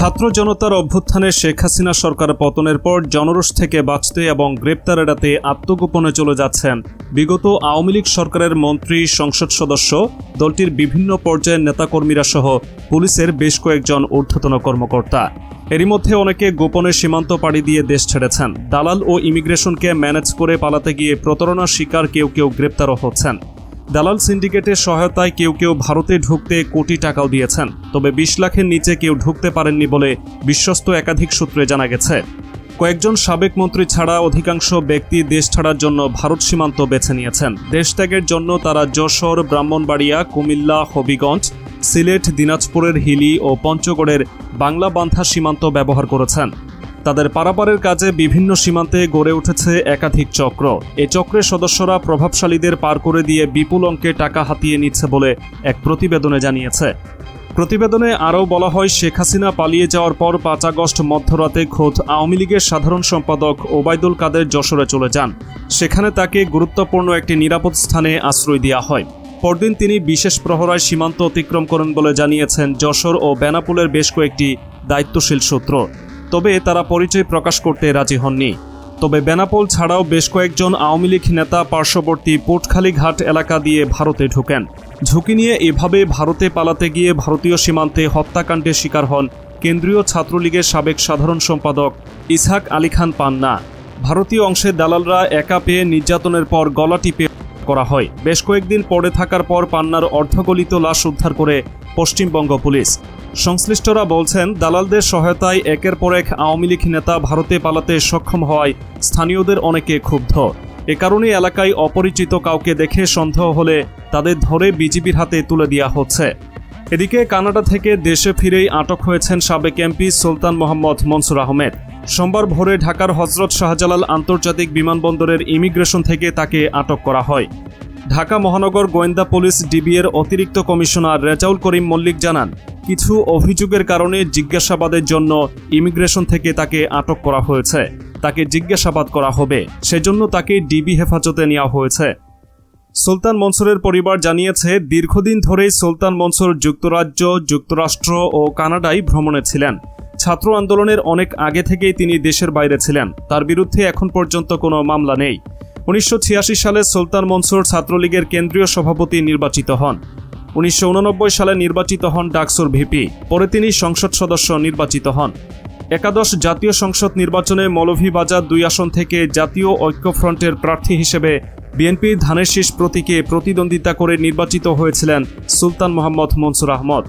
ছাত্র জনতার অভ্যুত্থানে শেখ হাসিনা সরকার পতনের পর জনরোষ থেকে বাঁচতে এবং গ্রেপ্তার এড়াতে আত্মগোপনে চলে যাচ্ছেন বিগত আওয়ামী লীগ সরকারের মন্ত্রী, সংসদ সদস্য, দলটির বিভিন্ন পর্যায়ের নেতাকর্মীরা সহ পুলিশের বেশ কয়েকজন ঊর্ধ্বতন কর্মকর্তা। এরই মধ্যে অনেকে গোপনে সীমান্ত পাড়ি দিয়ে দেশ ছেড়েছেন। দালাল ও ইমিগ্রেশনকে ম্যানেজ করে পালাতে গিয়ে প্রতারণার শিকার কেউ কেউ গ্রেপ্তারও হচ্ছেন। দালাল সিন্ডিকেটের সহায়তায় কেউ কেউ ভারতে ঢুকতে কোটি টাকাও দিয়েছেন, তবে 20 লাখের নিচে কেউ ঢুকতে পারেননি বলে বিশ্বস্ত একাধিক সূত্রে জানা গেছে। কয়েকজন সাবেক মন্ত্রী ছাড়া অধিকাংশ ব্যক্তি দেশ ছাড়ার জন্য ভারত সীমান্ত বেছে নিয়েছেন। দেশত্যাগের জন্য তারা যশোর, ব্রাহ্মণবাড়িয়া, কুমিল্লা, হবিগঞ্জ, সিলেট, দিনাজপুরের হিলি ও পঞ্চগড়ের বাংলাবান্ধা সীমান্ত ব্যবহার করেছেন। তাদের পারাপারের কাজে বিভিন্ন সীমান্তে গড়ে উঠেছে একাধিক চক্র। এই চক্রের সদস্যরা প্রভাবশালীদের পার করে দিয়ে বিপুল অঙ্কে টাকা হাতিয়ে নিচ্ছে বলে এক প্রতিবেদনে জানিয়েছে। প্রতিবেদনে আরও বলা হয়, শেখ হাসিনা পালিয়ে যাওয়ার পর 5 আগস্ট মধ্যরাতে খোদ আওয়ামী লীগের সাধারণ সম্পাদক ওবায়দুল কাদের যশোরে চলে যান। সেখানে তাকে গুরুত্বপূর্ণ একটি নিরাপদ স্থানে আশ্রয় দেওয়া হয়। পরদিন তিনি বিশেষ প্রহরায় সীমান্ত অতিক্রম করেন বলে জানিয়েছেন যশোর ও বেনাপোলের বেশ কয়েকটি দায়িত্বশীল সূত্র। তবে তারা পরিচয় প্রকাশ করতে রাজি হননি। তবে বেনাপোল ছাড়াও বেশ কয়েকজন আওয়ামী লীগ নেতা পার্শ্ববর্তী পোটখালি ঘাট এলাকা দিয়ে ভারতে ঢোকেন। ঝুঁকি নিয়ে এভাবে ভারতে পালাতে গিয়ে ভারতীয় সীমান্তে হত্যাকাণ্ডের শিকার হন কেন্দ্রীয় ছাত্রলীগের সাবেক সাধারণ সম্পাদক ইসহাক আলী খান পান্না। ভারতীয় অংশের দালালরা একা পেয়ে নির্যাতনের পর গলা টিপে করা হয়। বেশ কয়েকদিন পড়ে থাকার পর পান্নার অর্ধগলিত লাশ উদ্ধার করে পশ্চিমবঙ্গ পুলিশ। সংশ্লিষ্টরা বলছেন, দালালদের সহায়তায় একের পর এক আওয়ামী লীগ নেতা ভারতে পালাতে সক্ষম হওয়ায় স্থানীয়দের অনেকে ক্ষুব্ধ। এ কারণে এলাকায় অপরিচিত কাউকে দেখে সন্দেহ হলে তাদের ধরে বিজিবির হাতে তুলে দেওয়া হচ্ছে। এদিকে কানাডা থেকে দেশে ফিরেই আটক হয়েছেন সাবেক এমপি সুলতান মোহাম্মদ মনসুর আহমেদ। সোমবার ভোরে ঢাকার হযরত শাহজালাল আন্তর্জাতিক বিমানবন্দরের ইমিগ্রেশন থেকে তাকে আটক করা হয়। ঢাকা মহানগর গোয়েন্দা পুলিশ ডিবিএর অতিরিক্ত কমিশনার রেজাউল করিম মল্লিক জানান, কিছু অভিযোগের কারণে জিজ্ঞাসাবাদের জন্য ইমিগ্রেশন থেকে তাকে আটক করা হয়েছে। তাকে জিজ্ঞাসাবাদ করা হবে, সেজন্য তাকে ডিবি হেফাজতে নেওয়া হয়েছে। সুলতান মনসুরের পরিবার জানিয়েছে, দীর্ঘদিন ধরেই সুলতান মনসুর যুক্তরাজ্য, যুক্তরাষ্ট্র ও কানাডায় ভ্রমণে ছিলেন। ছাত্র আন্দোলনের অনেক আগে থেকেই তিনি দেশের বাইরে ছিলেন। তার বিরুদ্ধে এখন পর্যন্ত কোনো মামলা নেই। 1986 সালে সুলতান মনসুর ছাত্রলীগের কেন্দ্রীয় সভাপতি নির্বাচিত হন। 1989 সালে নির্বাচিত হন ডাকসুর ভিপি। পরে তিনি সংসদ সদস্য নির্বাচিত হন। একাদশ জাতীয় সংসদ নির্বাচনে মৌলভীবাজার 2 আসন থেকে জাতীয় ঐক্যফ্রন্টের প্রার্থী হিসেবে বিএনপির ধানের শীষ প্রতীকে প্রতিদ্বন্দ্বিতা করে নির্বাচিত হয়েছিলেন সুলতান মোহাম্মদ মনসুর আহমদ।